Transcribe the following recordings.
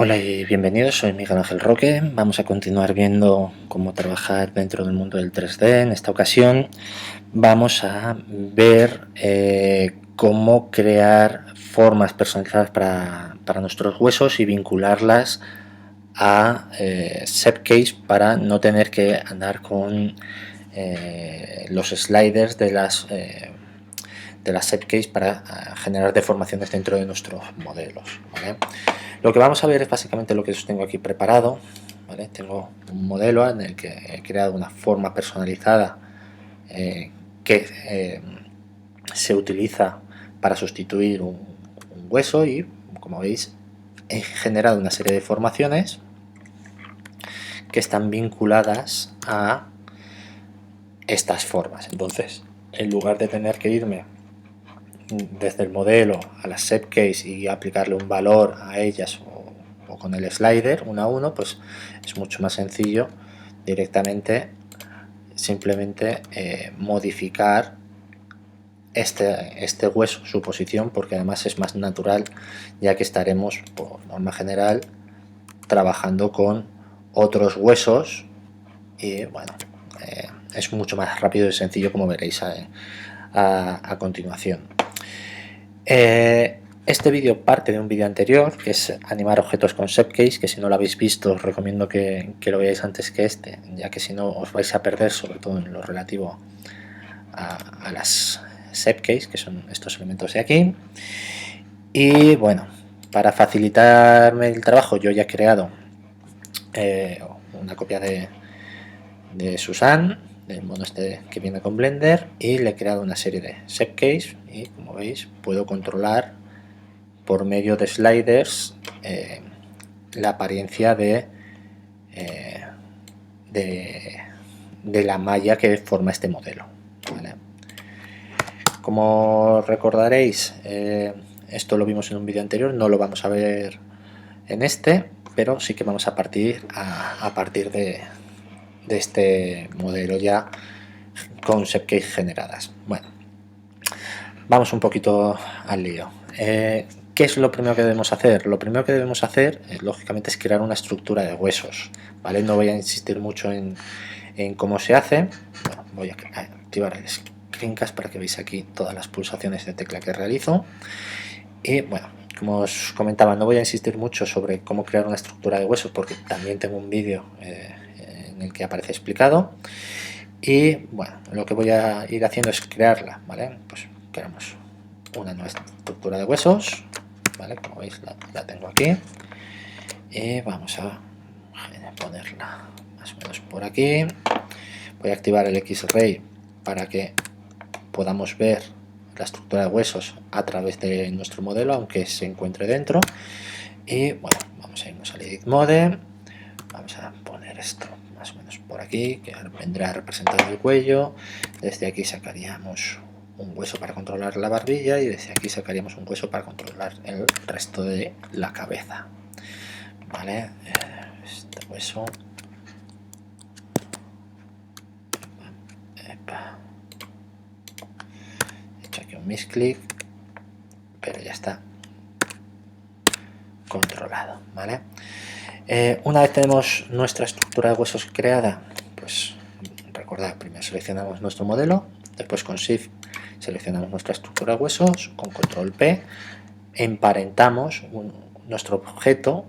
Hola y bienvenidos, soy Miguel Ángel Roque. Vamos a continuar viendo cómo trabajar dentro del mundo del 3D. En esta ocasión vamos a ver cómo crear formas personalizadas para nuestros huesos y vincularlas a Shapecase para no tener que andar con los sliders de las Shapecase para generar deformaciones dentro de nuestros modelos, ¿vale? Lo que vamos a ver es básicamente lo que os tengo aquí preparado, ¿vale? Tengo un modelo en el que he creado una forma personalizada que se utiliza para sustituir un hueso y, como veis, he generado una serie de formaciones que están vinculadas a estas formas. Entonces, en lugar de tener que irme desde el modelo a la Shapecase y aplicarle un valor a ellas o con el slider uno a uno, pues es mucho más sencillo directamente simplemente modificar este hueso, su posición, porque además es más natural, ya que estaremos por norma general trabajando con otros huesos y bueno, es mucho más rápido y sencillo, como veréis a continuación. Este vídeo parte de un vídeo anterior, que es animar objetos con Shapecase, que si no lo habéis visto os recomiendo que lo veáis antes que este, ya que si no os vais a perder, sobre todo en lo relativo a las Shapecase, que son estos elementos de aquí. Y bueno, para facilitarme el trabajo, yo ya he creado una copia de Susan, del mono este que viene con Blender, y le he creado una serie de Shapecase y, como veis, puedo controlar por medio de sliders la apariencia de la malla que forma este modelo, ¿vale? Como recordaréis, esto lo vimos en un vídeo anterior, no lo vamos a ver en este, pero sí que vamos a partir de este modelo ya con Shapecase generadas. Bueno, vamos un poquito al lío. ¿Qué es lo primero que debemos hacer? Lo primero que debemos hacer, lógicamente, es crear una estructura de huesos, ¿vale? No voy a insistir mucho en cómo se hace. Bueno, voy a activar el screencast para que veáis aquí todas las pulsaciones de tecla que realizo. Y bueno, como os comentaba, no voy a insistir mucho sobre cómo crear una estructura de huesos, porque también tengo un vídeo en el que aparece explicado. Y bueno, lo que voy a ir haciendo es crearla, ¿vale? Pues creamos una nueva estructura de huesos, ¿vale? Como veis, la tengo aquí. Y vamos a ponerla más o menos por aquí. Voy a activar el X-Ray para que podamos ver la estructura de huesos a través de nuestro modelo, aunque se encuentre dentro. Y bueno, vamos a irnos al Edit Mode. Vamos a poner esto más o menos por aquí, que vendrá representando el cuello. Desde aquí sacaríamos un hueso para controlar la barbilla y desde aquí sacaríamos un hueso para controlar el resto de la cabeza, ¿vale? Este hueso, he hecho aquí un misclick, pero ya está controlado, ¿vale? Una vez tenemos nuestra estructura de huesos creada, pues recordad, primero seleccionamos nuestro modelo, después con Shift seleccionamos nuestra estructura de huesos, con Control P emparentamos nuestro objeto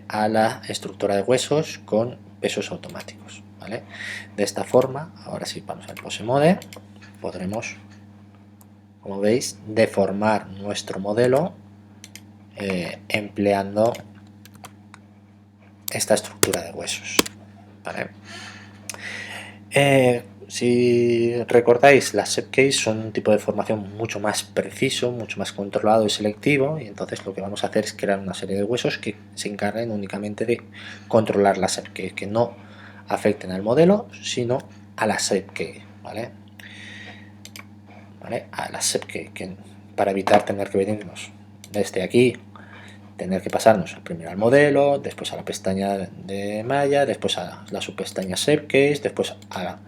a la estructura de huesos con pesos automáticos, ¿vale? De esta forma, ahora sí vamos al Pose Mode, podremos, como veis, deformar nuestro modelo empleando esta estructura de huesos, ¿vale? Si recordáis, las Shapecase son un tipo de formación mucho más preciso, mucho más controlado y selectivo, y entonces lo que vamos a hacer es crear una serie de huesos que se encarguen únicamente de controlar la Shapecase, que no afecten al modelo, sino a la Shapecase, ¿vale? A la Shapecase, para evitar tener que venirnos desde aquí, tener que pasarnos primero al modelo, después a la pestaña de malla, después a la subpestaña Shapecase, después a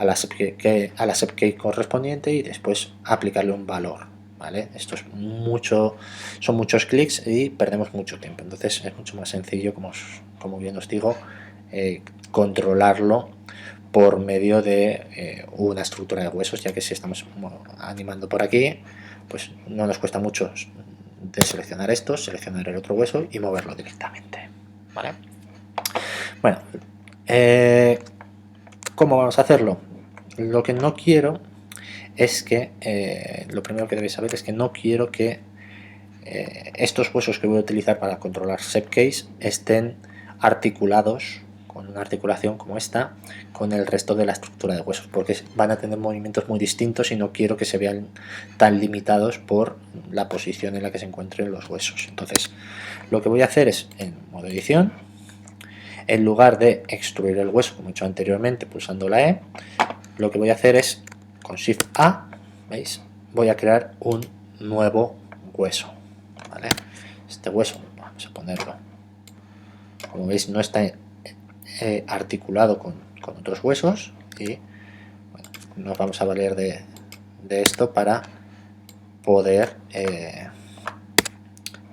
la Shapecase correspondiente y después aplicarle un valor, ¿vale? Esto es mucho, son muchos clics y perdemos mucho tiempo. Entonces es mucho más sencillo, como bien os digo, controlarlo por medio de una estructura de huesos, ya que si estamos animando por aquí, pues no nos cuesta mucho deseleccionar esto, seleccionar el otro hueso y moverlo directamente, ¿vale? Bueno, ¿cómo vamos a hacerlo? Lo que no quiero es que, lo primero que debéis saber es que no quiero que estos huesos que voy a utilizar para controlar Sepcase estén articulados con una articulación como esta con el resto de la estructura de huesos, porque van a tener movimientos muy distintos y no quiero que se vean tan limitados por la posición en la que se encuentren los huesos. Entonces lo que voy a hacer es, en modo edición, en lugar de extruir el hueso como he hecho anteriormente pulsando la E, lo que voy a hacer es con Shift A, ¿veis? Voy a crear un nuevo hueso, ¿vale? Este hueso vamos a ponerlo, como veis no está articulado con otros huesos, y bueno, nos vamos a valer de esto para poder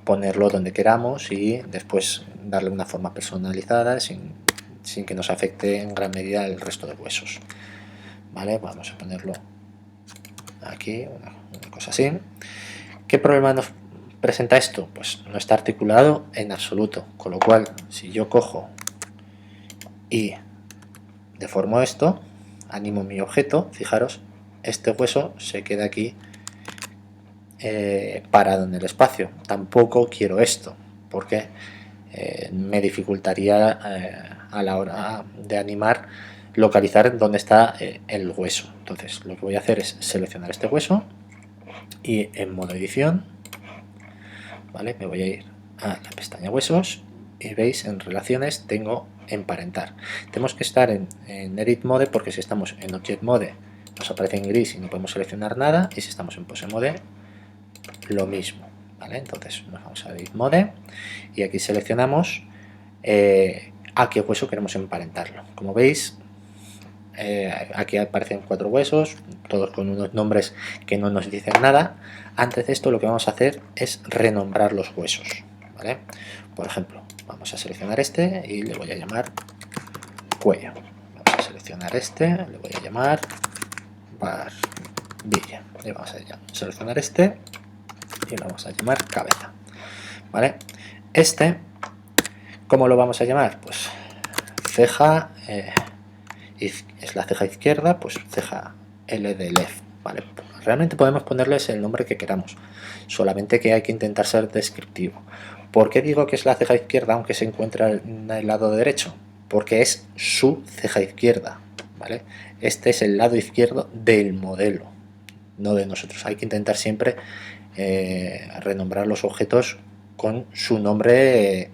ponerlo donde queramos y después darle una forma personalizada sin que nos afecte en gran medida el resto de huesos, ¿vale? Vamos a ponerlo aquí, una cosa así. ¿Qué problema nos presenta esto? Pues no está articulado en absoluto, con lo cual si yo cojo y deformo esto, animo mi objeto, fijaros, este hueso se queda aquí parado en el espacio. Tampoco quiero esto, porque me dificultaría a la hora de animar localizar dónde está el hueso. Entonces lo que voy a hacer es seleccionar este hueso y en modo edición, ¿vale? Me voy a ir a la pestaña huesos y veis en relaciones tengo emparentar. Tenemos que estar en edit mode, porque si estamos en object mode nos aparece en gris y no podemos seleccionar nada, y si estamos en pose mode lo mismo, ¿vale? Entonces nos vamos a edit mode y aquí seleccionamos a qué hueso queremos emparentarlo. Como veis, aquí aparecen 4 huesos, todos con unos nombres que no nos dicen nada. Antes de esto lo que vamos a hacer es renombrar los huesos, ¿vale? Por ejemplo, vamos a seleccionar este y le voy a llamar cuello. Vamos a seleccionar este, le voy a llamar barbilla. Y vamos a seleccionar este y lo vamos a llamar cabeza, ¿vale? Este, ¿cómo lo vamos a llamar? Pues ceja, es la ceja izquierda, pues ceja L de left, ¿vale? Realmente podemos ponerles el nombre que queramos, solamente que hay que intentar ser descriptivo. ¿Por qué digo que es la ceja izquierda aunque se encuentra en el lado derecho? Porque es su ceja izquierda, ¿vale? Este es el lado izquierdo del modelo, no de nosotros. Hay que intentar siempre renombrar los objetos con su nombre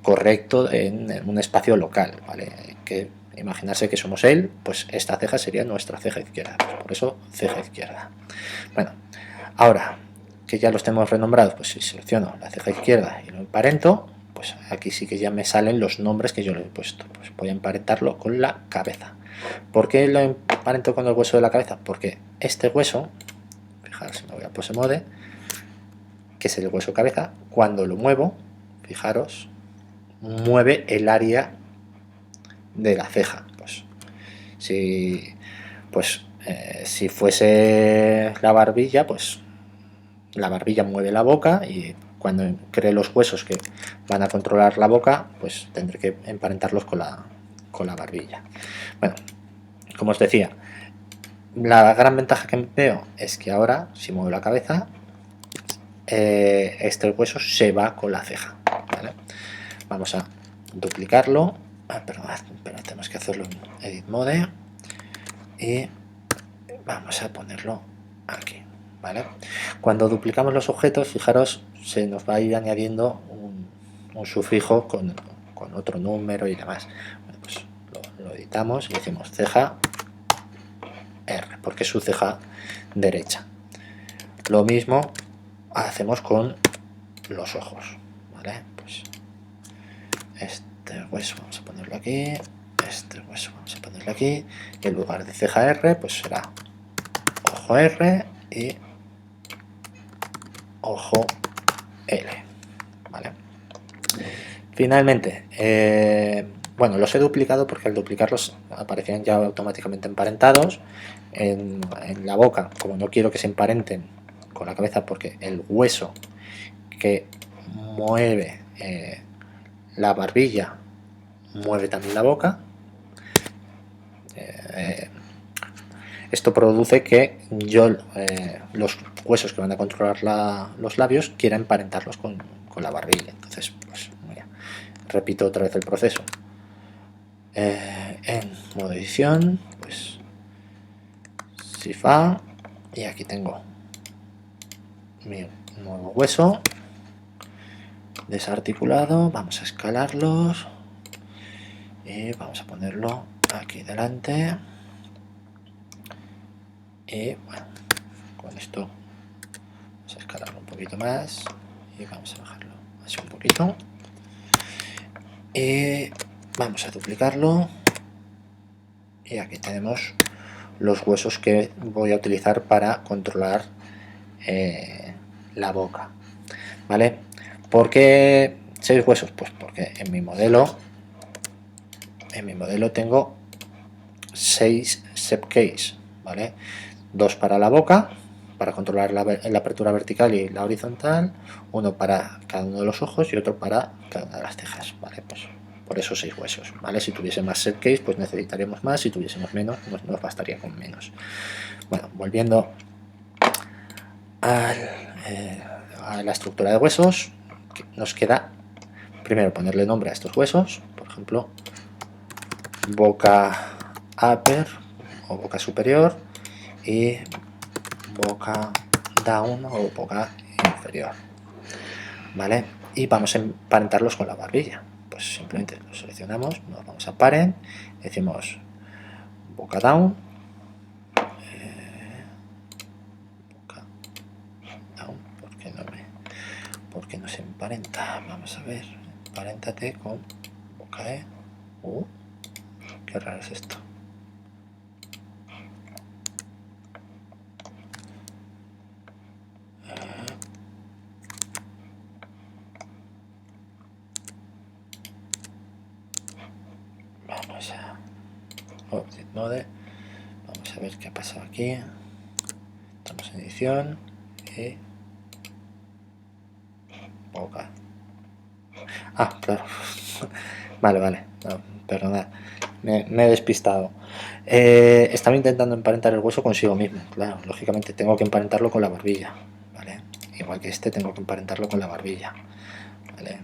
correcto en un espacio local, ¿vale? Que imaginarse que somos él, pues esta ceja sería nuestra ceja izquierda, pues por eso ceja izquierda. Bueno, ahora que ya los tenemos renombrados, pues si selecciono la ceja izquierda y lo emparento, pues aquí sí que ya me salen los nombres que yo le he puesto. Pues voy a emparentarlo con la cabeza. ¿Por qué lo emparento con el hueso de la cabeza? Porque este hueso, fijaros, me voy a pose mode, que es el hueso cabeza, cuando lo muevo, fijaros, mueve el área de la ceja. Si fuese la barbilla, pues la barbilla mueve la boca, y cuando cree los huesos que van a controlar la boca, pues tendré que emparentarlos con la barbilla. Bueno, como os decía, la gran ventaja que veo es que ahora, si muevo la cabeza, este hueso se va con la ceja, ¿vale? Vamos a duplicarlo. Pero tenemos que hacerlo en edit mode y vamos a ponerlo aquí, ¿vale? Cuando duplicamos los objetos, fijaros, se nos va a ir añadiendo un sufijo con otro número y demás. Bueno, pues lo editamos y decimos ceja R, porque es su ceja derecha. Lo mismo hacemos con los ojos, ¿vale? Pues este hueso vamos a ponerlo aquí, este hueso vamos a ponerlo aquí, y en lugar de ceja R, pues será ojo R y ojo L, ¿vale? Finalmente, bueno, los he duplicado porque al duplicarlos aparecían ya automáticamente emparentados. En la boca, como no quiero que se emparenten con la cabeza porque el hueso que mueve la barbilla mueve también la boca, esto produce que yo los huesos que van a controlar los labios quiera emparentarlos con la barbilla. Entonces, pues mira, repito otra vez el proceso. En modo edición, pues si fa, y aquí tengo mi nuevo hueso desarticulado. Vamos a escalarlos y vamos a ponerlo aquí delante. Y bueno, con esto vamos a escalarlo un poquito más y vamos a bajarlo así un poquito. Y vamos a duplicarlo. Y aquí tenemos los huesos que voy a utilizar para controlar la boca, ¿vale? ¿Por qué 6 huesos? Pues porque en mi modelo tengo 6 set case, ¿vale? 2 para la boca, para controlar la apertura vertical y la horizontal, uno para cada uno de los ojos y otro para cada una de las cejas, ¿vale? Pues por eso 6 huesos, ¿vale? Si tuviese más set case, pues necesitaríamos más; si tuviésemos menos, pues nos bastaría con menos. Bueno, volviendo a la estructura de huesos, nos queda primero ponerle nombre a estos huesos, por ejemplo, boca upper o boca superior y boca down o boca inferior, ¿vale? Y vamos a emparentarlos con la barbilla. Pues simplemente lo seleccionamos, nos vamos a parent, decimos boca down, ¿por qué no se emparenta? Vamos a ver, emparéntate con boca E. Qué raro es esto. Vamos a Object Mode, vamos a ver qué ha pasado aquí. Estamos en edición y boca. Ah, claro. Vale, no, perdonad, me he despistado. Estaba intentando emparentar el hueso consigo mismo. Claro, lógicamente tengo que emparentarlo con la barbilla, ¿vale? Igual que este, tengo que emparentarlo con la barbilla, ¿vale?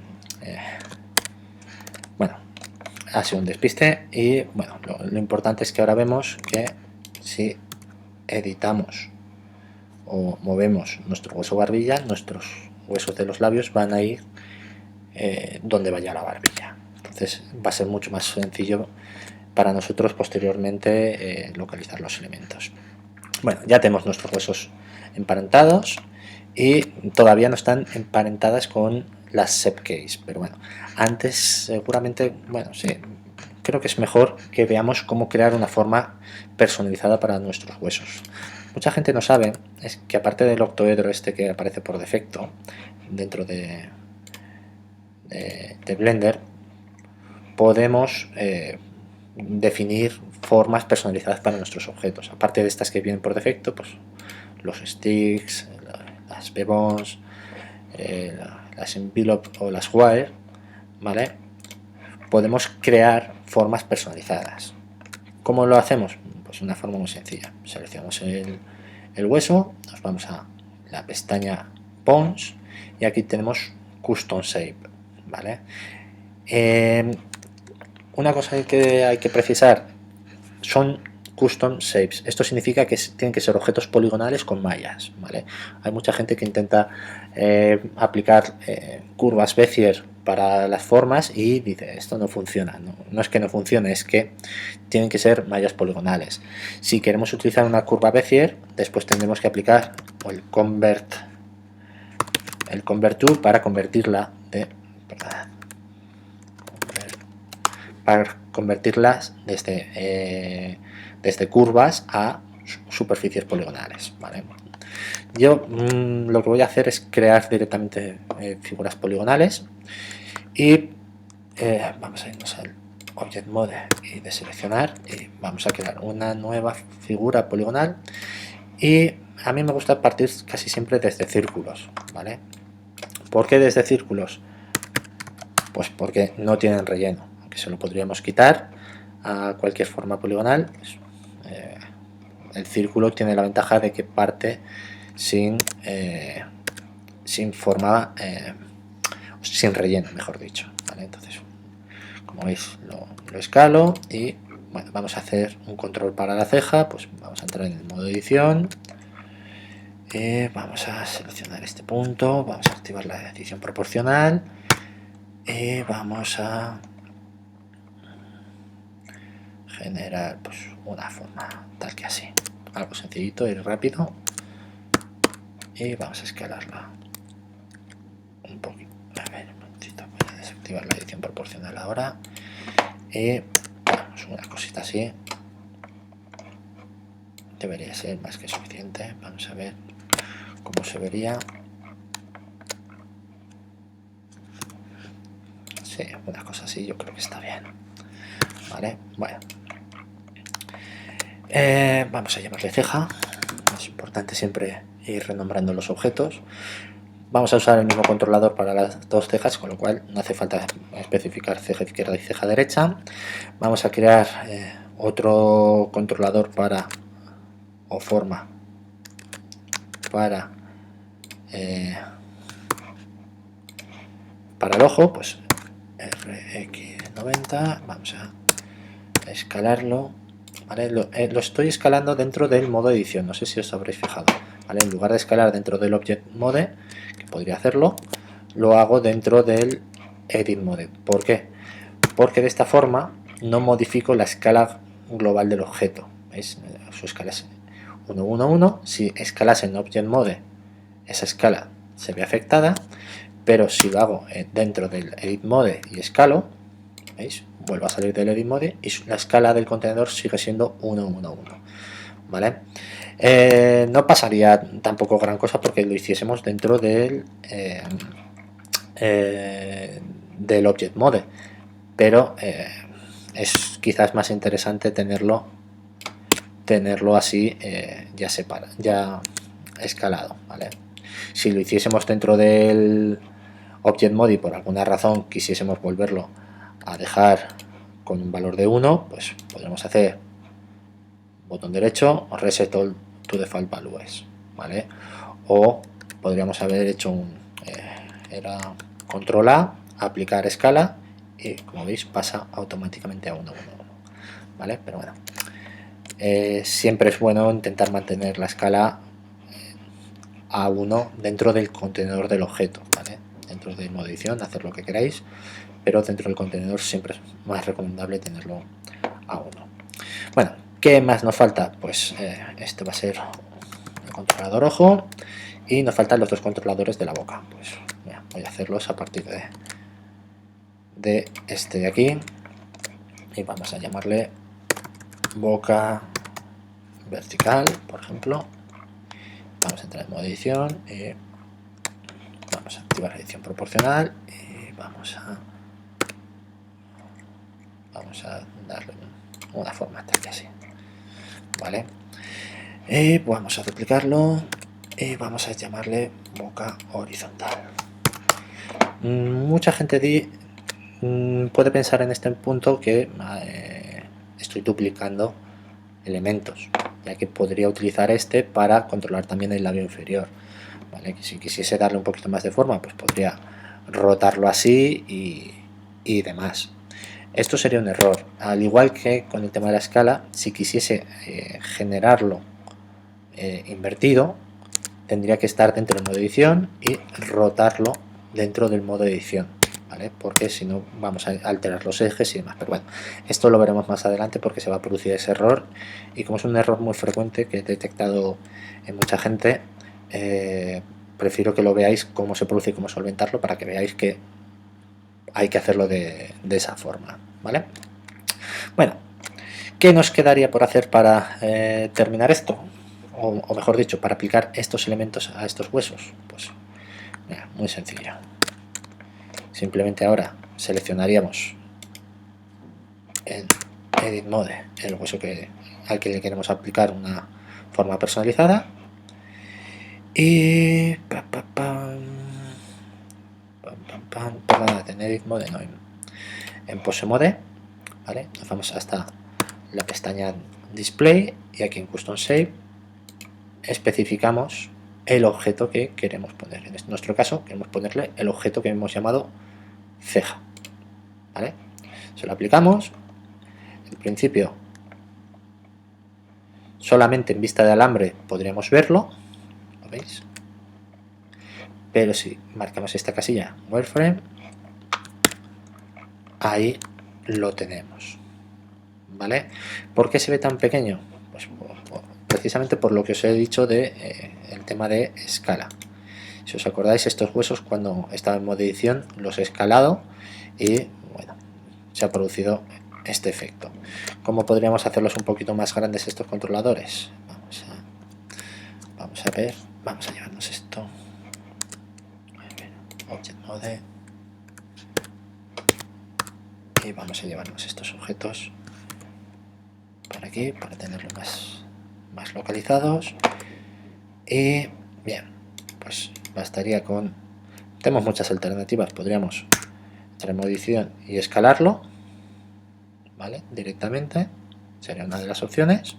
Bueno, ha sido un despiste. Y bueno, lo importante es que ahora vemos que si editamos o movemos nuestro hueso barbilla, nuestros huesos de los labios van a ir donde vaya la barbilla. Entonces va a ser mucho más sencillo para nosotros posteriormente localizar los elementos. Bueno, ya tenemos nuestros huesos emparentados y todavía no están emparentadas con las set case, pero bueno, antes seguramente, bueno, sí, creo que es mejor que veamos cómo crear una forma personalizada para nuestros huesos. Mucha gente no sabe es que aparte del octoedro este que aparece por defecto dentro de Blender, podemos definir formas personalizadas para nuestros objetos. Aparte de estas que vienen por defecto, pues los sticks, las bebones, las envelope o las wire, ¿vale? Podemos crear formas personalizadas. ¿Cómo lo hacemos? Pues de una forma muy sencilla. Seleccionamos el hueso, nos vamos a la pestaña Bones y aquí tenemos Custom Shape, ¿vale? Una cosa que hay que precisar son custom shapes. Esto significa que tienen que ser objetos poligonales con mallas, ¿vale? Hay mucha gente que intenta aplicar curvas Bezier para las formas y dice esto no funciona. No es que no funcione, es que tienen que ser mallas poligonales. Si queremos utilizar una curva Bezier, después tendremos que aplicar el convert to para convertirla para convertirlas desde curvas a superficies poligonales, ¿vale? Yo lo que voy a hacer es crear directamente figuras poligonales y vamos a irnos al Object Mode y de seleccionar y vamos a crear una nueva figura poligonal. Y a mí me gusta partir casi siempre desde círculos, ¿vale? ¿Por qué desde círculos? Pues porque no tienen relleno, aunque se lo podríamos quitar a cualquier forma poligonal. Pues, el círculo tiene la ventaja de que parte sin forma, sin relleno, mejor dicho, ¿vale? Entonces, como veis, lo escalo y bueno, vamos a hacer un control para la ceja. Pues vamos a entrar en el modo edición. Vamos a seleccionar este punto, vamos a activar la edición proporcional y vamos a generar pues una forma tal que así, algo sencillito y rápido, y vamos a escalarla un poquito. A ver, un momentito, voy a desactivar la edición proporcional ahora y vamos, una cosita así debería ser más que suficiente. Vamos a ver cómo se vería. Sí, una cosa así yo creo que está bien, vale. Bueno, vamos a llamarle ceja. Es importante siempre ir renombrando los objetos. Vamos a usar el mismo controlador para las dos cejas, con lo cual no hace falta especificar ceja izquierda y ceja derecha. Vamos a crear otro controlador para o forma para el ojo, pues RX90. Vamos a escalarlo, ¿vale? Lo estoy escalando dentro del modo edición, no sé si os habréis fijado, ¿vale? En lugar de escalar dentro del Object Mode, que podría hacerlo, lo hago dentro del Edit Mode. ¿Por qué? Porque de esta forma no modifico la escala global del objeto. ¿Veis? Su escala es 1, 1, 1. Si escalas en Object Mode, esa escala se ve afectada, pero si lo hago dentro del Edit Mode y escalo, ¿veis? Vuelvo a salir del Edit Mode y la escala del contenedor sigue siendo 1, 1, 1. ¿Vale? No pasaría tampoco gran cosa porque lo hiciésemos dentro del Object Mode, pero es quizás más interesante tenerlo así ya escalado, ¿vale? Si lo hiciésemos dentro del Object Mode y por alguna razón quisiésemos volverlo a dejar con un valor de 1, pues podremos hacer botón derecho, reset all to default values, ¿vale? O podríamos haber hecho era control A, aplicar escala, y como veis pasa automáticamente a 1, 1, 1, ¿vale? Pero bueno, siempre es bueno intentar mantener la escala a 1 dentro del contenedor del objeto, ¿vale? Dentro del modo edición, hacer lo que queráis, pero dentro del contenedor siempre es más recomendable tenerlo a 1. Bueno, ¿qué más nos falta? Pues este va a ser el controlador ojo y nos faltan los dos controladores de la boca. Pues mira, voy a hacerlos a partir de este de aquí y vamos a llamarle boca vertical, por ejemplo. Vamos a entrar en modo edición y vamos a activar la edición proporcional y vamos a darle una forma tal que así, ¿vale? Y vamos a duplicarlo y vamos a llamarle boca horizontal. Mucha gente puede pensar en este punto que estoy duplicando elementos, ya que podría utilizar este para controlar también el labio inferior, ¿vale? Si quisiese darle un poquito más de forma, pues podría rotarlo así y demás. Esto sería un error, al igual que con el tema de la escala. Si quisiese generarlo invertido, tendría que estar dentro del modo edición y rotarlo dentro del modo edición, ¿vale? Porque si no vamos a alterar los ejes y demás. Pero bueno, esto lo veremos más adelante porque se va a producir ese error, y como es un error muy frecuente que he detectado en mucha gente, prefiero que lo veáis cómo se produce y cómo solventarlo, para que veáis que hay que hacerlo de esa forma, ¿vale? Bueno, ¿qué nos quedaría por hacer para terminar esto? o mejor dicho, para aplicar estos elementos a estos huesos? Pues mira, muy sencillo. Simplemente ahora seleccionaríamos en Edit Mode el hueso al que le queremos aplicar una forma personalizada y perdón, en Edit Mode no, en Pose Mode, ¿vale? Nos vamos hasta la pestaña Display y aquí en Custom Shape especificamos el objeto que queremos poner. En nuestro caso queremos ponerle el objeto que hemos llamado ceja, ¿vale? Se lo aplicamos. En principio solamente en vista de alambre podríamos verlo, ¿lo veis? Pero si marcamos esta casilla Wireframe, ahí lo tenemos, ¿vale? ¿Por qué se ve tan pequeño? Pues precisamente por lo que os he dicho de el tema de escala. Si os acordáis, estos huesos cuando estaba en modo edición los he escalado y bueno, se ha producido este efecto. ¿Cómo podríamos hacerlos un poquito más grandes estos controladores? Vamos a ver, vamos a llevarnos esto. Object Mode. Y vamos a llevarnos estos objetos por aquí para tenerlos más localizados. Y bien, pues bastaría con... Tenemos muchas alternativas, podríamos entrar en modo edición y escalarlo, ¿vale? Directamente, sería una de las opciones.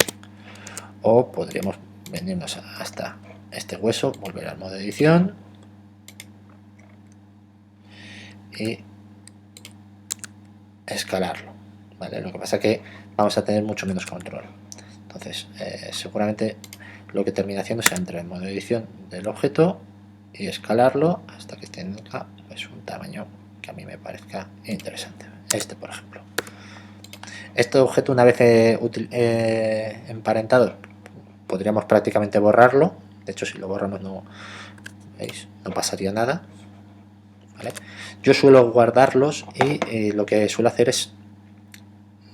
O podríamos venirnos hasta este hueso, volver al modo edición y escalarlo, ¿vale? Lo que pasa es que vamos a tener mucho menos control. Entonces, seguramente lo que termina haciendo será entrar en modo edición del objeto y escalarlo hasta que tenga pues, un tamaño que a mí me parezca interesante. Este, por ejemplo. Este objeto, una vez emparentado, podríamos prácticamente borrarlo. De hecho, si lo borramos ¿veis? No pasaría nada, ¿vale? Yo suelo guardarlos y lo que suelo hacer es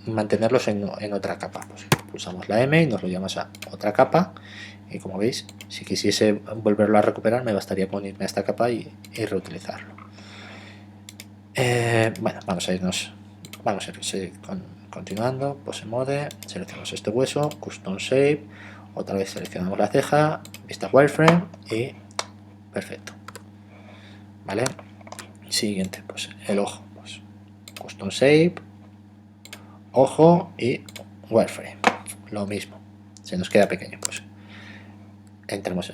mantenerlos en otra capa. Pues pulsamos la M y nos lo llevamos a otra capa y como veis, si quisiese volverlo a recuperar me bastaría con irme a esta capa y reutilizarlo. Bueno, vamos a ir continuando. Pose Mode, seleccionamos este hueso, Custom Shape, otra vez seleccionamos la ceja, vista Wireframe y perfecto, ¿vale? Siguiente, pues el ojo, pues Custom Shape, ojo y Wireframe, lo mismo, se nos queda pequeño, pues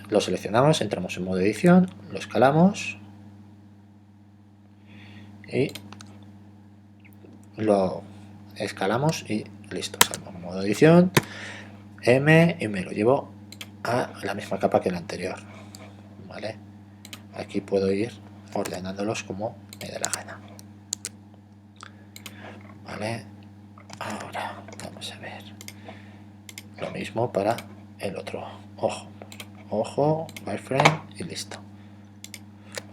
lo seleccionamos, entramos en modo edición, lo escalamos y lo escalamos y listo, salgo en modo edición, M y me lo llevo a la misma capa que la anterior, ¿vale? Aquí puedo ir ordenándolos como me dé la gana, ¿vale? Ahora vamos a ver lo mismo para el otro ojo, wireframe y listo.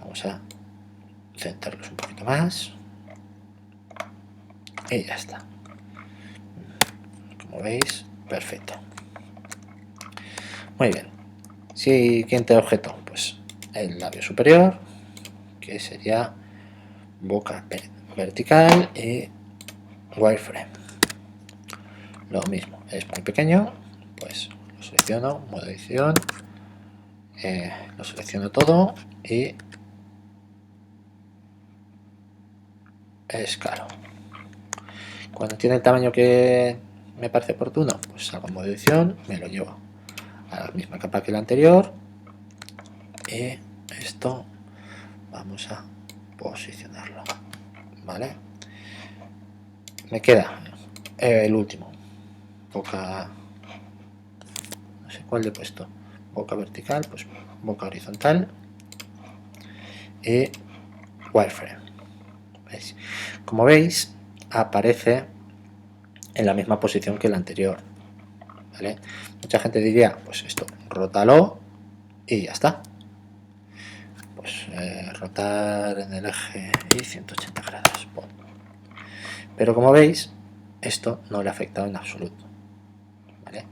Vamos a centrarlos un poquito más y ya está. Como veis, perfecto. Muy bien. Siguiente objeto, pues el labio superior, que sería boca vertical y wireframe. Lo mismo, es muy pequeño, pues lo selecciono, modo edición, lo selecciono todo y escalo. Cuando tiene el tamaño que me parece oportuno, pues salgo en modo edición, me lo llevo a la misma capa que la anterior y esto vamos a posicionarlo, ¿vale? Me queda el último, boca, no sé cuál le he puesto, boca vertical, pues boca horizontal y wireframe. ¿Veis? Como veis, aparece en la misma posición que el anterior, ¿vale? Mucha gente diría, pues esto, rótalo y ya está. Pues rotar en el eje y 180 grados. Bon. Pero como veis, esto no le ha afectado en absoluto, ¿vale?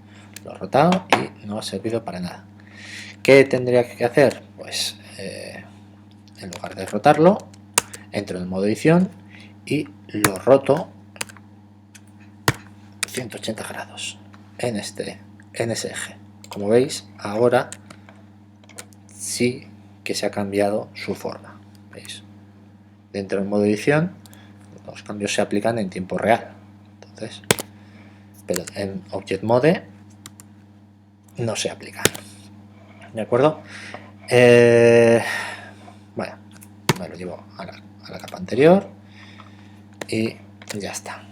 lo he rotado y no ha servido para nada. ¿Qué tendría que hacer? Pues en lugar de rotarlo, entro en el modo edición y lo roto 180 grados en ese eje. Como veis, ahora sí que se ha cambiado su forma. ¿Veis? Dentro del modo edición los cambios se aplican en tiempo real. Entonces, pero en Object Mode no se aplica. ¿De acuerdo? Bueno, me lo llevo a la capa anterior y ya está.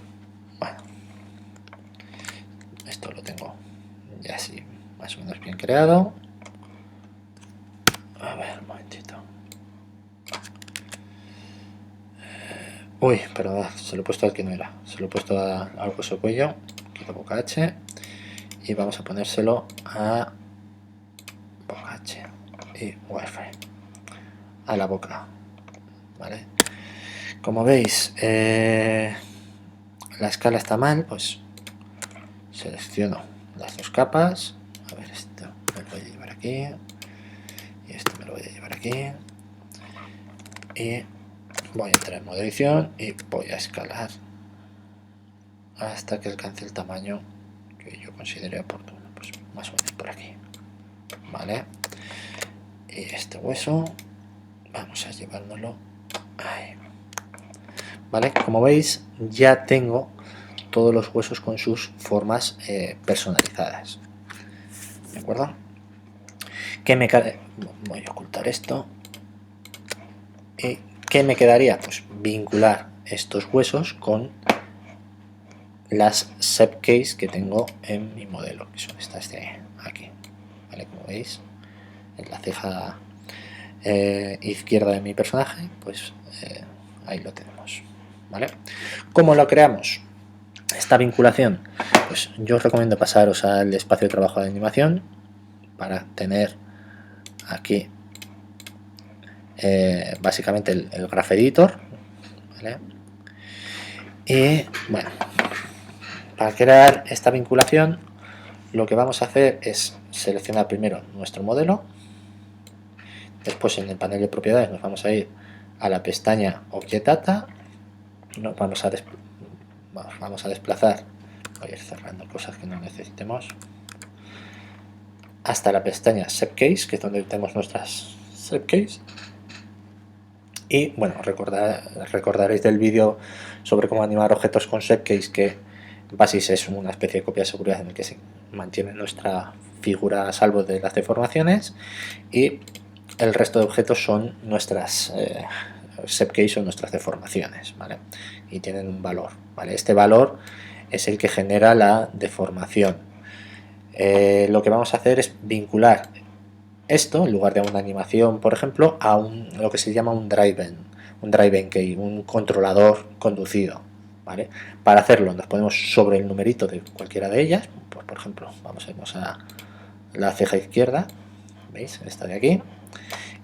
Bueno, esto lo tengo ya así más o menos bien creado. A ver, un momentito. Uy, perdón, se lo he puesto al que no era. Se lo he puesto al hueso cuello. Quito boca H y vamos a ponérselo a boca H y wireframe a la boca. ¿Vale? Como veis, la escala está mal, pues selecciono las dos capas. A ver, esto me lo voy a llevar aquí y esto me lo voy a llevar aquí y voy a entrar en modo edición y voy a escalar hasta que alcance el tamaño que yo considere oportuno, pues más o menos por aquí. Vale, y este hueso vamos a llevárnoslo ahí. Vale, como veis ya tengo todos los huesos con sus formas personalizadas. ¿De acuerdo? ¿Qué me voy a ocultar esto. ¿Y qué me quedaría? Pues vincular estos huesos con las shape case que tengo en mi modelo, que son estas de aquí. ¿Vale? Como veis, en la ceja izquierda de mi personaje, pues ahí lo tenemos. ¿Vale? ¿Cómo lo creamos? Esta vinculación, pues yo os recomiendo pasaros al espacio de trabajo de animación para tener aquí básicamente el Graph Editor. ¿Vale? Y bueno, para crear esta vinculación lo que vamos a hacer es seleccionar primero nuestro modelo, después en el panel de propiedades nos vamos a ir a la pestaña Object Data, nos vamos a desplazar, voy a ir cerrando cosas que no necesitemos, hasta la pestaña Shape Case, que es donde tenemos nuestras Shape Case. Y bueno, recordaréis del vídeo sobre cómo animar objetos con Shape Case, que Basis es una especie de copia de seguridad en el que se mantiene nuestra figura a salvo de las deformaciones y el resto de objetos son nuestras Shape Case o nuestras deformaciones, ¿vale? Y tienen un valor, ¿vale? Este valor es el que genera la deformación. Lo que vamos a hacer es vincular esto, en lugar de una animación, por ejemplo, a lo que se llama un driven key, un controlador conducido. ¿Vale? Para hacerlo nos ponemos sobre el numerito de cualquiera de ellas, pues, por ejemplo, vamos a irnos a la ceja izquierda, ¿veis? Esta de aquí,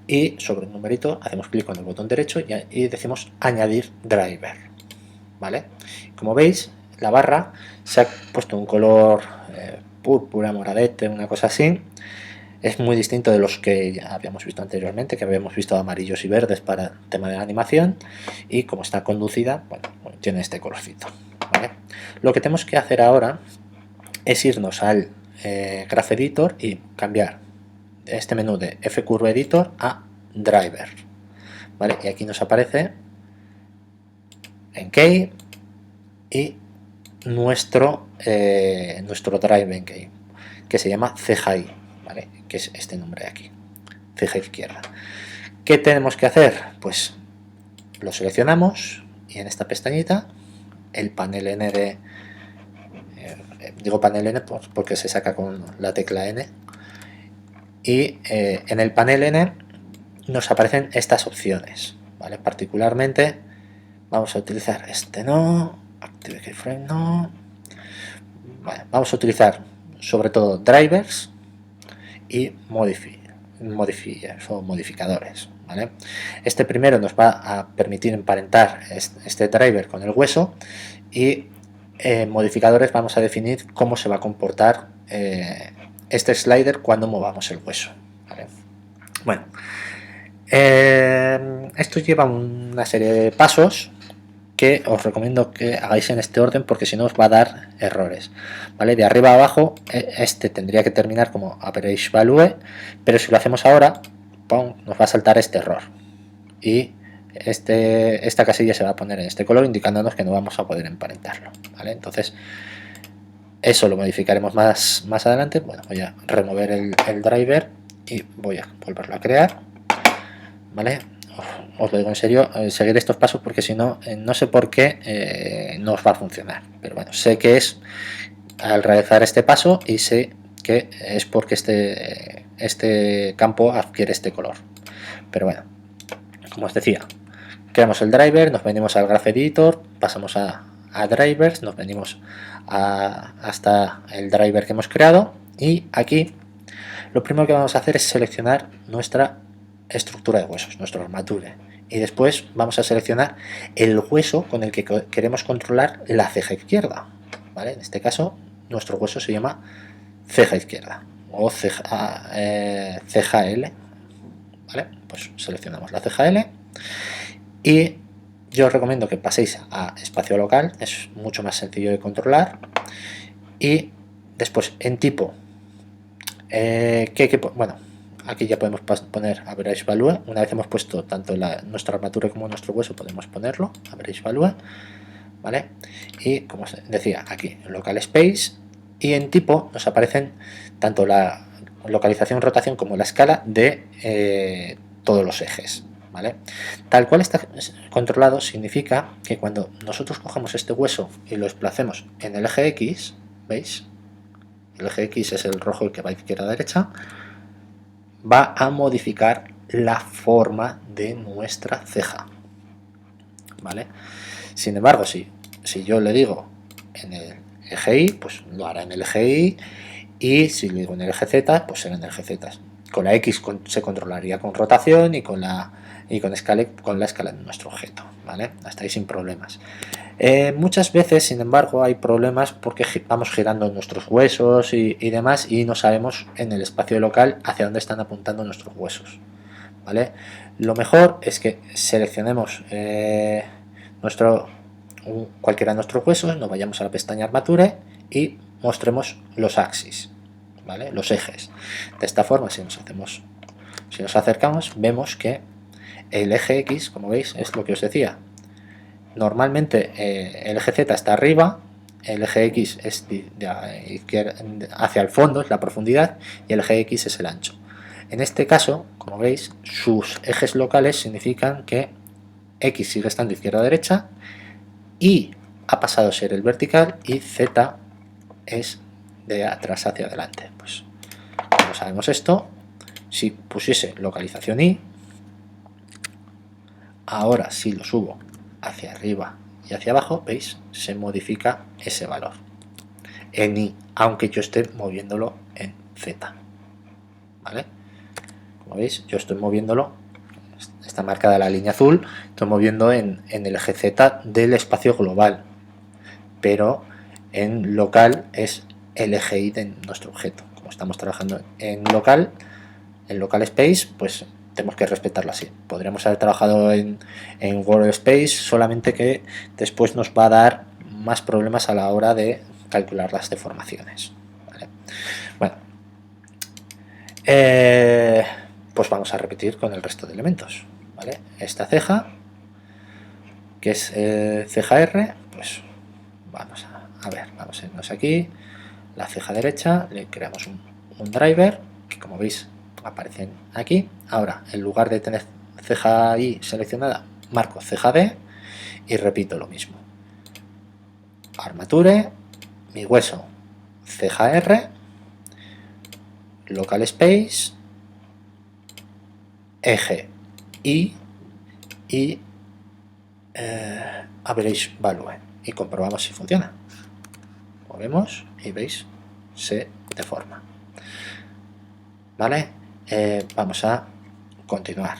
y sobre el numerito hacemos clic con el botón derecho y decimos añadir driver. ¿Vale? Como veis, la barra se ha puesto un color púrpura, moradete, una cosa así. Es muy distinto de los que ya habíamos visto anteriormente, que habíamos visto amarillos y verdes para el tema de la animación, y como está conducida, bueno, tiene este colorcito. ¿Vale? Lo que tenemos que hacer ahora es irnos al Graph Editor y cambiar este menú de F-Curve Editor a Driver. ¿Vale? Y aquí nos aparece en Key y nuestro Drive en Key, que se llama CGI, ¿vale? Que es este nombre de aquí, ceja izquierda. ¿Qué tenemos que hacer? Pues lo seleccionamos y en esta pestañita el panel N de digo panel N porque se saca con la tecla N, y en el panel N nos aparecen estas opciones, ¿vale? Particularmente vamos a utilizar este no, Active Keyframe no, vale, vamos a utilizar sobre todo drivers y modifiers o modificadores, ¿vale? Este primero nos va a permitir emparentar este driver con el hueso, y modificadores vamos a definir cómo se va a comportar este slider cuando movamos el hueso, ¿vale? Bueno, esto lleva una serie de pasos que os recomiendo que hagáis en este orden, porque si no os va a dar errores, ¿vale? De arriba a abajo, este tendría que terminar como average value, pero si lo hacemos ahora, ¡pum!, nos va a saltar este error y esta casilla se va a poner en este color, indicándonos que no vamos a poder emparentarlo, ¿vale? Entonces eso lo modificaremos más adelante. Bueno, voy a remover el driver y voy a volverlo a crear, ¿vale? Os lo digo en serio, seguir estos pasos, porque si no, no sé por qué no os va a funcionar, pero bueno, sé que es al realizar este paso y sé que es porque este campo adquiere este color. Pero bueno, como os decía, creamos el driver, nos venimos al Graph Editor, pasamos a drivers, nos venimos hasta el driver que hemos creado, y aquí lo primero que vamos a hacer es seleccionar nuestra estructura de huesos, nuestro armature, y después vamos a seleccionar el hueso con el que queremos controlar la ceja izquierda, ¿vale? En este caso nuestro hueso se llama ceja izquierda o ceja L, ¿vale? Pues seleccionamos la ceja L y yo os recomiendo que paséis a espacio local, es mucho más sencillo de controlar. Y después en tipo, bueno, aquí ya podemos poner average value. Una vez hemos puesto tanto nuestra armatura como nuestro hueso, podemos ponerlo average value, ¿vale? Y como os decía, aquí local space, y en tipo nos aparecen tanto la localización, rotación como la escala de todos los ejes, ¿vale? Tal cual está controlado significa que cuando nosotros cogemos este hueso y lo desplacemos en el eje X, ¿veis? El eje X es el rojo, el que va izquierda a derecha, va a modificar la forma de nuestra ceja, ¿vale? Sin embargo, si yo le digo en el eje Y, pues lo hará en el eje Y, y si le digo en el eje Z, pues será en el eje Z. Con la X se controlaría con rotación y con la escala de nuestro objeto, ¿vale? Hasta ahí sin problemas. Muchas veces, sin embargo, hay problemas porque vamos girando nuestros huesos y demás, y no sabemos en el espacio local hacia dónde están apuntando nuestros huesos, ¿vale? Lo mejor es que seleccionemos cualquiera de nuestros huesos, nos vayamos a la pestaña Armature y mostremos los axis, ¿vale? Los ejes. De esta forma, si nos acercamos, vemos que el eje X, como veis, es lo que os decía. Normalmente el eje Z está arriba, el eje X es hacia el fondo, es la profundidad, y el eje X es el ancho. En este caso, como veis, sus ejes locales significan que X sigue estando izquierda a derecha, Y ha pasado a ser el vertical y Z es de atrás hacia adelante. Pues como sabemos esto, si pusiese localización Y, ahora si lo subo hacia arriba y hacia abajo, veis, se modifica ese valor en Y, aunque yo esté moviéndolo en Z, ¿vale? Como veis, yo estoy moviéndolo, está marcada la línea azul, estoy moviendo en el eje Z del espacio global, pero en local es el eje Y de nuestro objeto. Como estamos trabajando en local space, pues tenemos que respetarlo así. Podríamos haber trabajado en world space, solamente que después nos va a dar más problemas a la hora de calcular las deformaciones, ¿vale? Bueno, pues vamos a repetir con el resto de elementos, ¿vale? Esta ceja, que es ceja R, pues vamos a irnos aquí, la ceja derecha, le creamos un driver, que como veis aparecen aquí. Ahora, en lugar de tener ceja Y seleccionada, marco ceja D y repito lo mismo. Armature, mi hueso, ceja R, local space, eje Y y average value, y comprobamos si funciona. Movemos y veis, se deforma, ¿vale? Vamos a continuar.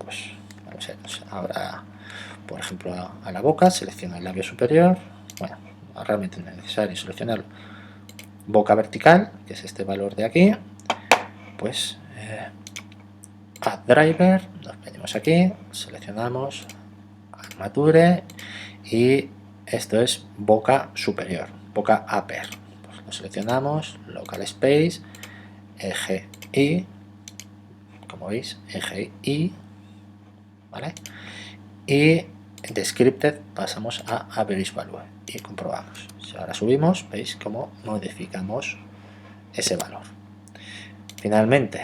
Pues vamos a irnos ahora, por ejemplo, a la boca, selecciono el labio superior. Bueno, realmente no es necesario seleccionarlo. boca vertical, que es este valor de aquí, pues add driver, nos venimos aquí, seleccionamos armature y esto es boca superior, boca upper, pues lo seleccionamos, local space, eje y, como veis, eje y, ¿vale? Y descripted pasamos a average value y comprobamos. Si ahora subimos, veis cómo modificamos ese valor. Finalmente,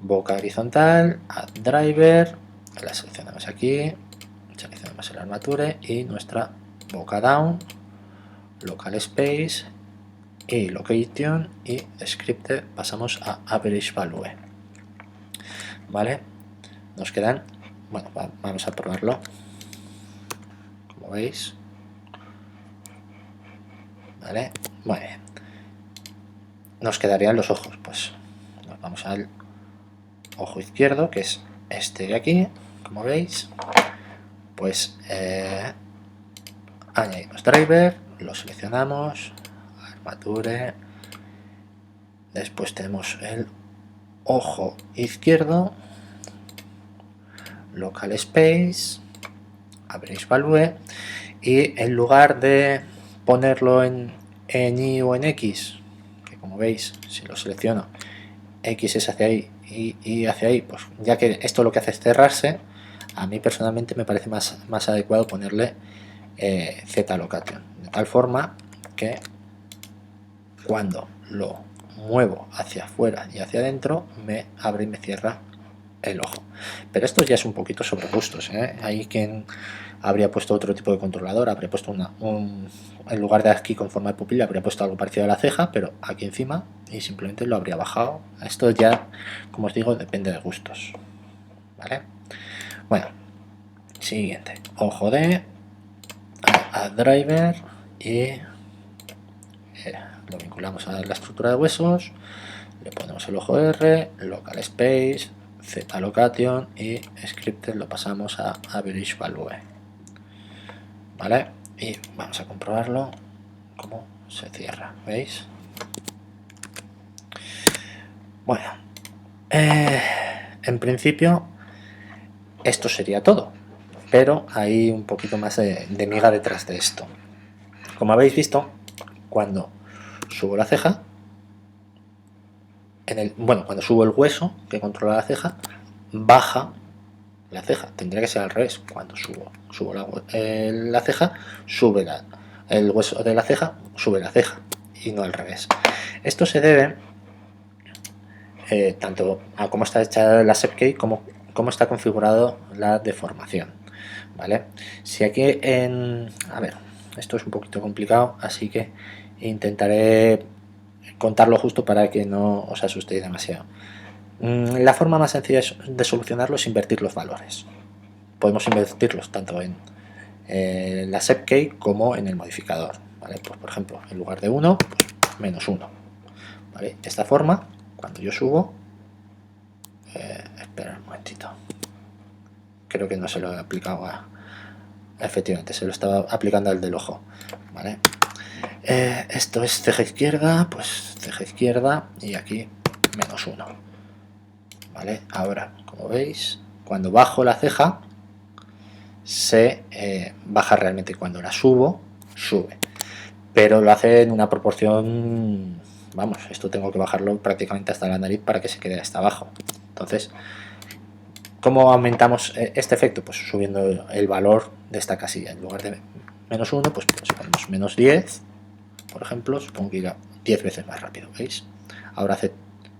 boca horizontal, add driver, la seleccionamos aquí, seleccionamos el armature y nuestra boca down, local space y location y descripted pasamos a average value. ¿Vale? Nos quedan, bueno, vamos a probarlo. Como veis, ¿vale? Muy bien. Nos quedarían los ojos, pues nos vamos al ojo izquierdo, que es este de aquí, como veis, pues añadimos driver, lo seleccionamos, armature, después tenemos el ojo izquierdo, local space, average value, y en lugar de ponerlo en Y o en X, que como veis, si lo selecciono, X es hacia ahí y hacia ahí, pues ya que esto lo que hace es cerrarse, a mí personalmente me parece más adecuado ponerle Z location, de tal forma que cuando lo muevo hacia afuera y hacia adentro me abre y me cierra el ojo. Pero esto ya es un poquito sobre gustos, ¿eh? Hay quien habría puesto otro tipo de controlador, habría puesto en lugar de aquí con forma de pupila habría puesto algo parecido a la ceja, pero aquí encima, y simplemente lo habría bajado. Esto ya, como os digo, depende de gustos, ¿vale? Bueno, siguiente, ojo de add driver y lo vinculamos a la estructura de huesos, le ponemos el ojo R, local space, Z location y scripted lo pasamos a average value, ¿vale? Y vamos a comprobarlo cómo se cierra, ¿veis? Bueno, en principio esto sería todo, pero hay un poquito más de miga detrás de esto. Como habéis visto, cuando subo la ceja, cuando subo el hueso que controla la ceja, baja la ceja. Tendría que ser al revés. Cuando subo la ceja, sube el hueso de la ceja, sube la ceja, y no al revés. Esto se debe tanto a cómo está hecha la ShapeKey como cómo está configurado la deformación, ¿vale? Si aquí a ver, esto es un poquito complicado, así que intentaré contarlo justo para que no os asustéis demasiado. La forma más sencilla de solucionarlo es invertir los valores. Podemos invertirlos tanto en la ShapeKey como en el modificador, ¿vale? Pues, por ejemplo, en lugar de 1, pues menos 1, ¿vale? De esta forma, cuando yo subo, espera un momentito, creo que no se lo he aplicado efectivamente, se lo estaba aplicando al del ojo, ¿vale? Esto es ceja izquierda, pues ceja izquierda y aquí menos 1, ¿vale? Ahora, como veis, cuando bajo la ceja se baja realmente, cuando la subo, sube, pero lo hace en una proporción, vamos, esto tengo que bajarlo prácticamente hasta la nariz para que se quede hasta abajo. Entonces, ¿cómo aumentamos este efecto? Pues subiendo el valor de esta casilla. En lugar de menos 1, pues ponemos menos 10, por ejemplo, supongo que irá 10 veces más rápido, ¿veis? Ahora hace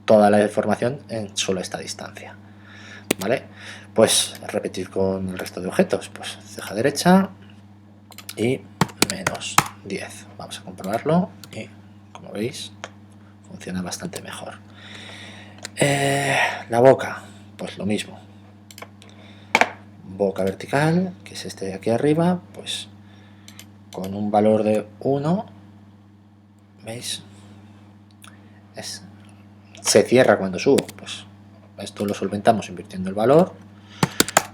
toda la deformación en solo esta distancia, ¿vale? Pues repetir con el resto de objetos, pues ceja derecha y menos 10. Vamos a comprobarlo y, como veis, funciona bastante mejor. La boca, pues lo mismo. Boca vertical, que es este de aquí arriba, pues con un valor de 1, ¿veis? Se cierra cuando subo, pues esto lo solventamos invirtiendo el valor,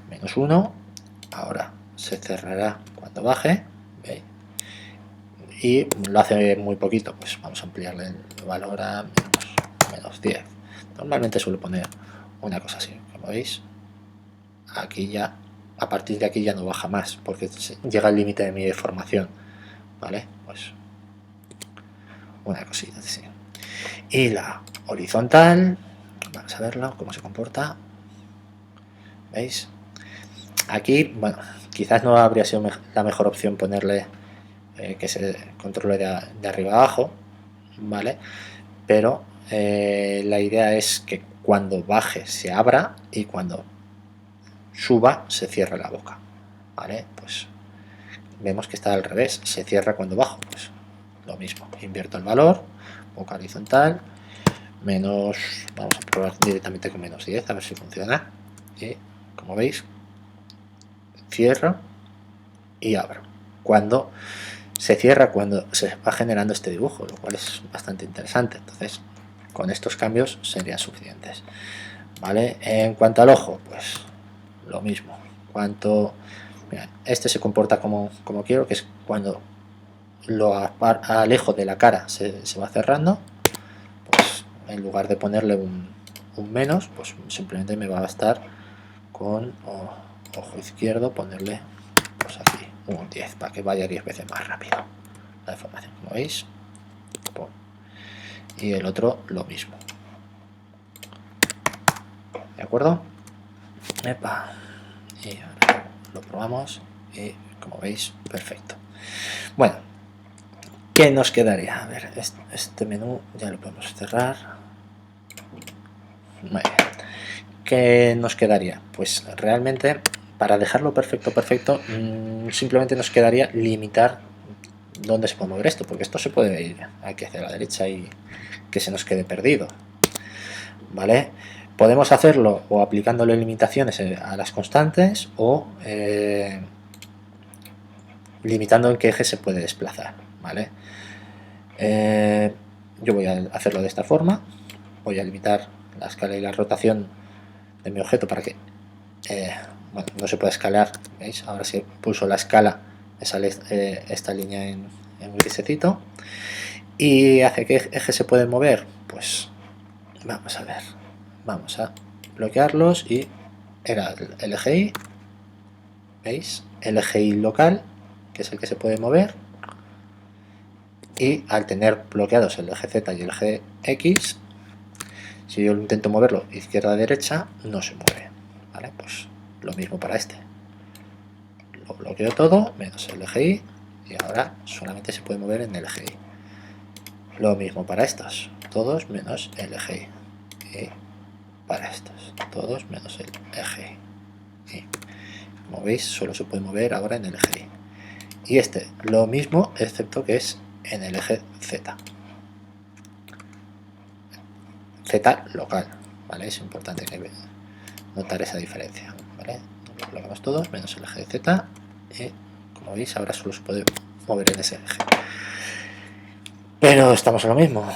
menos 1, ahora se cerrará cuando baje, ¿veis? y lo hace muy poquito, pues vamos a ampliarle el valor a menos 10. Normalmente suelo poner una cosa así, como veis. Aquí ya, a partir de aquí ya no baja más, porque llega el límite de mi deformación, ¿vale? Pues una cosita así. Y la horizontal, vamos a verlo, cómo se comporta. ¿Veis? Aquí, bueno, quizás no habría sido la mejor opción ponerle que se controle de arriba abajo, ¿vale? Pero la idea es que cuando baje se abra y cuando suba se cierre la boca, ¿vale? Pues vemos que está al revés, se cierra cuando bajo, pues lo mismo, invierto el valor, boca horizontal, menos, vamos a probar directamente con menos 10, a ver si funciona, y como veis, cierro y abro. Cuando se cierra, cuando se va generando este dibujo, lo cual es bastante interesante. Entonces, con estos cambios serían suficientes, ¿vale? En cuanto al ojo, pues lo mismo. Mira, este se comporta como quiero, que es cuando lo alejo de la cara se va cerrando, pues en lugar de ponerle un menos, pues simplemente me va a bastar con ojo izquierdo ponerle pues aquí un 10 para que vaya 10 veces más rápido la deformación, como veis. Y el otro lo mismo, ¿de acuerdo? Epa. Y ahora lo probamos y como veis, perfecto. Bueno, ¿qué nos quedaría? A ver, este menú ya lo podemos cerrar. Muy bien. ¿Qué nos quedaría? Pues realmente para dejarlo perfecto, simplemente nos quedaría limitar dónde se puede mover esto, porque esto se puede ir aquí hacia la derecha y que se nos quede perdido, ¿vale? Podemos hacerlo o aplicándole limitaciones a las constantes o limitando en qué eje se puede desplazar, ¿vale? Yo voy a hacerlo de esta forma, voy a limitar la escala y la rotación de mi objeto para que bueno, no se pueda escalar, ¿veis? Ahora si pulso la escala me sale esta línea en grisecito. ¿Y hacia qué eje se puede mover? Pues vamos a ver, vamos a bloquearlos y era el eje Y, ¿veis? El eje Y local, que es el que se puede mover, y al tener bloqueados el eje Z y el eje X, si yo intento moverlo izquierda a derecha, no se mueve, ¿vale? Pues lo mismo para este. Lo bloqueo todo, menos el eje Y, y ahora solamente se puede mover en el eje Y. Lo mismo para estos, todos menos el eje Y. Y para estos, todos menos el eje Y. Como veis, solo se puede mover ahora en el eje Y. Y este, lo mismo, excepto que es en el eje Z. Z local, ¿vale? Es importante notar esa diferencia, ¿vale? Lo colocamos todos, menos el eje Z, y como veis, ahora solo se puede mover en ese eje. Pero estamos en lo mismo.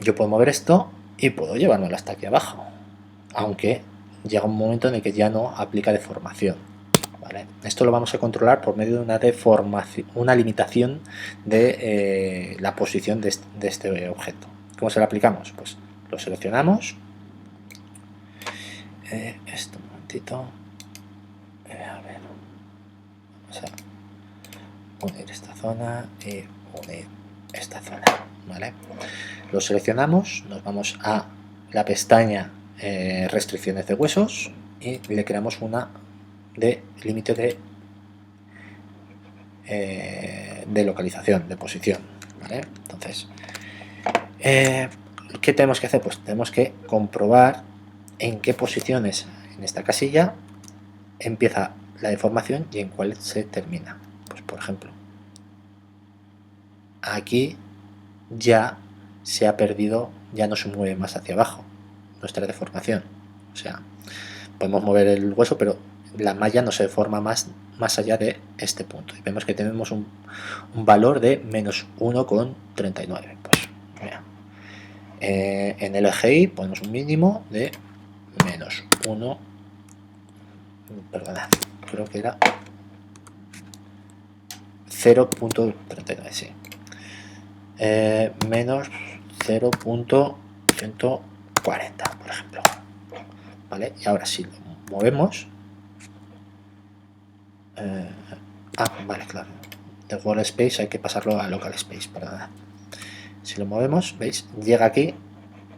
Yo puedo mover esto y puedo llevármelo hasta aquí abajo, aunque llega un momento en el que ya no aplica deformación, ¿vale? Esto lo vamos a controlar por medio de una deformación, una limitación de la posición de este objeto. ¿Cómo se lo aplicamos? Pues lo seleccionamos, esto un momentito, a ver, vamos a unir esta zona y unir esta zona, ¿vale? Lo seleccionamos, nos vamos a la pestaña restricciones de huesos y le creamos una de límite de localización, de posición, ¿vale? Entonces, ¿qué tenemos que hacer? Pues tenemos que comprobar en qué posiciones en esta casilla empieza la deformación y en cuál se termina. Pues por ejemplo, aquí ya se ha perdido, ya no se mueve más hacia abajo nuestra deformación, o sea, podemos mover el hueso pero la malla no se deforma más allá de este punto y vemos que tenemos un valor de menos 1,39. Pues mira, en el eje Y ponemos un mínimo de menos 1, perdona, creo que era 0.39, sí. Menos 0.140, por ejemplo. ¿Vale? Y ahora si lo movemos, vale, claro, de World Space hay que pasarlo a Local Space, perdón. Si lo movemos, veis, llega aquí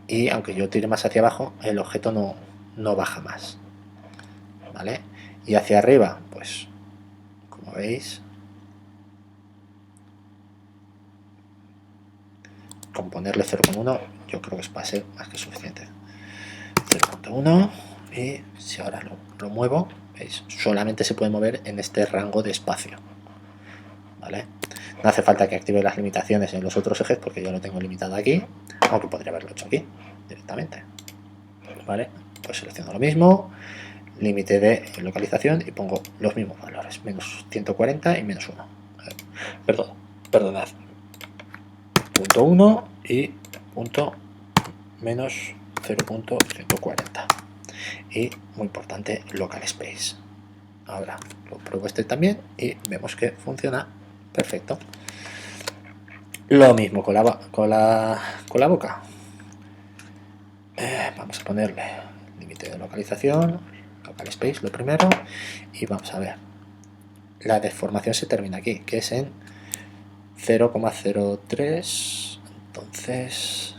y aunque yo tire más hacia abajo, el objeto no baja más, ¿vale? Y hacia arriba, pues como veis, con ponerle 0.1 yo creo que va a ser más que suficiente. 0.1, y si ahora lo muevo, veis, solamente se puede mover en este rango de espacio, ¿vale? No hace falta que active las limitaciones en los otros ejes porque yo lo tengo limitado aquí, aunque podría haberlo hecho aquí directamente, ¿vale? Pues selecciono lo mismo, límite de localización y pongo los mismos valores, menos 140 y menos 1. Perdonad, punto 1 y punto menos 0.140. Y muy importante, local space. Ahora lo pruebo este también y vemos que funciona perfecto. Lo mismo con la boca. Vamos a ponerle límite de localización, local space lo primero, y vamos a ver. La deformación se termina aquí, que es en 0,03. Entonces,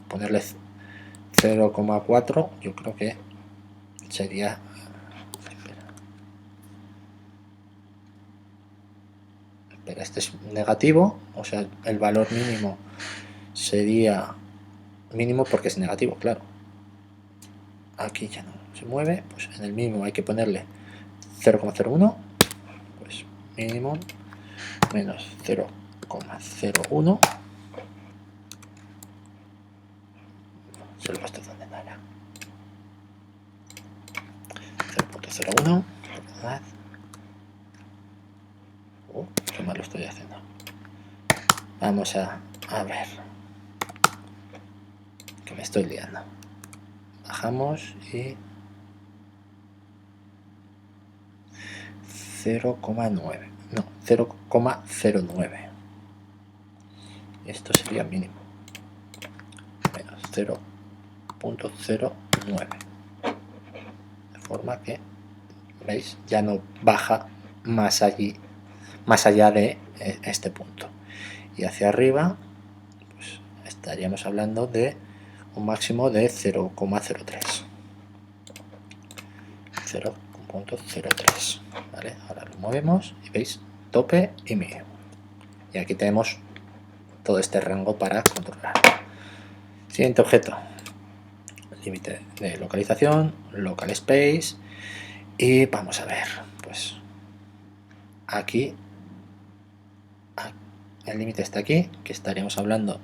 ponerle 0,4, yo creo que sería... Espera, este es negativo, o sea, el valor mínimo sería mínimo porque es negativo, claro. Aquí ya no se mueve, pues en el mínimo hay que ponerle 0,01, pues mínimo menos 0,01. Se lo he puesto donde no era. 0.01. Qué mal lo estoy haciendo. Vamos a ver. Que me estoy liando. Bajamos y 0,9. No, 0,09. Esto sería mínimo. Menos 0.09. De forma que, ¿veis? Ya no baja más allá de este punto. Y hacia arriba, pues estaríamos hablando de un máximo de 0,03. 0.03. ¿Vale? Ahora lo movemos y veis tope y mínimo. Y aquí tenemos todo este rango para controlar. Siguiente objeto. Límite de localización, local space. Y vamos a ver, pues aquí el límite está aquí, que estaríamos hablando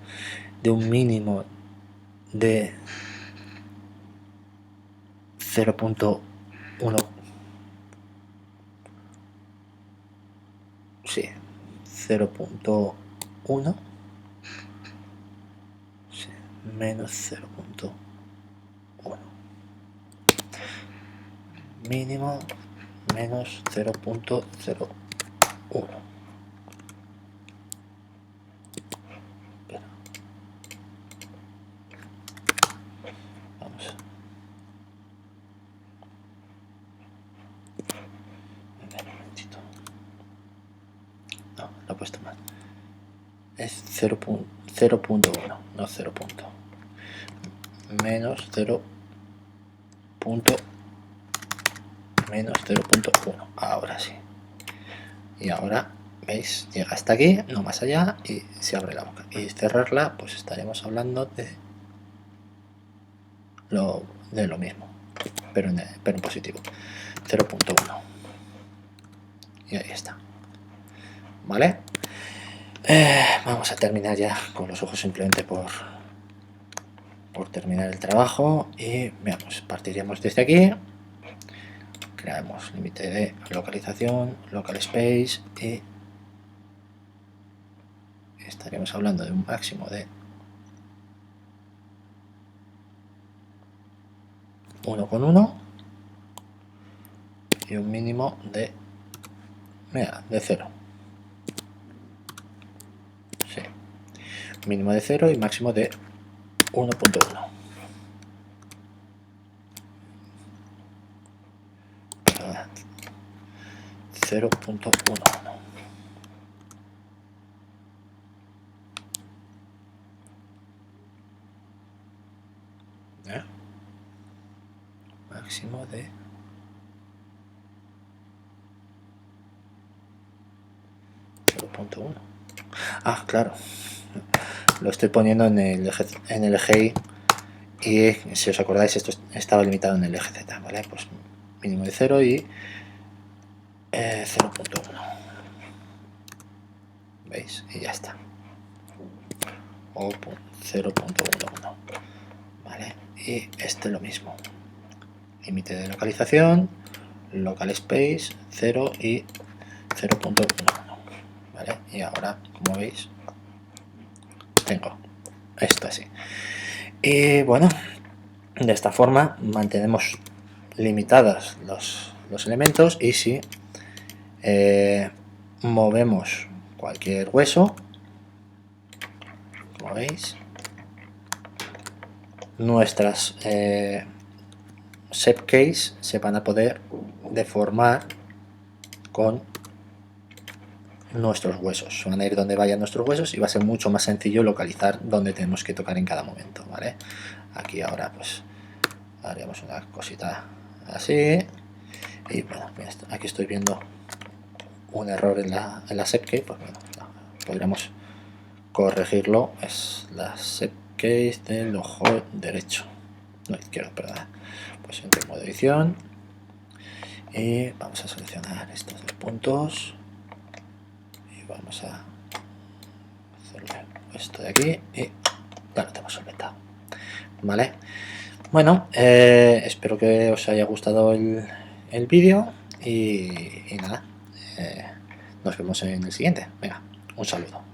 de un mínimo de 0.1, sí, 0.1, sí, menos 0.1, mínimo menos 0.01. Vamos. Un momentito. No, lo he puesto mal. Es 0.1, no 0. Menos 0. Menos 0.1. Ahora sí. Y ahora, ¿veis? Llega hasta aquí, no más allá, y se abre la boca. Y cerrarla, pues estaremos hablando de lo mismo, pero en positivo. 0.1. Y ahí está. ¿Vale? Vamos a terminar ya con los ojos simplemente por terminar el trabajo. Y veamos, partiríamos desde aquí. Creamos límite de localización, local space, y estaríamos hablando de un máximo de 1,1 y un mínimo de 0. mínimo de 0 y máximo de 1.1. 0.11. Máximo de 0.1. Ah, claro, lo estoy poniendo en el eje Y, y si os acordáis, esto estaba limitado en el eje Z, ¿vale? Pues mínimo de 0 y 0.1. ¿Veis? Y ya está. O 0.11. ¿Vale? Y este lo mismo. Límite de localización, local space, 0 y 0.1. ¿Vale? Y ahora, como veis, tengo esto así. Y bueno, de esta forma mantenemos limitados los elementos, y si movemos cualquier hueso, como veis, nuestras shape case se van a poder deformar con nuestros huesos, van a ir donde vayan nuestros huesos y va a ser mucho más sencillo localizar dónde tenemos que tocar en cada momento, ¿vale? Aquí ahora pues haríamos una cosita así, y bueno, aquí estoy viendo un error en la shape case, pues bueno, podríamos corregirlo. Es la shape case del ojo derecho, no izquierdo, perdón. Pues entre modo edición y vamos a seleccionar estos dos puntos y vamos a hacerle esto de aquí y ya lo tenemos solventado, ¿vale? Bueno, espero que os haya gustado el vídeo y nada, nos vemos en el siguiente. Venga, un saludo.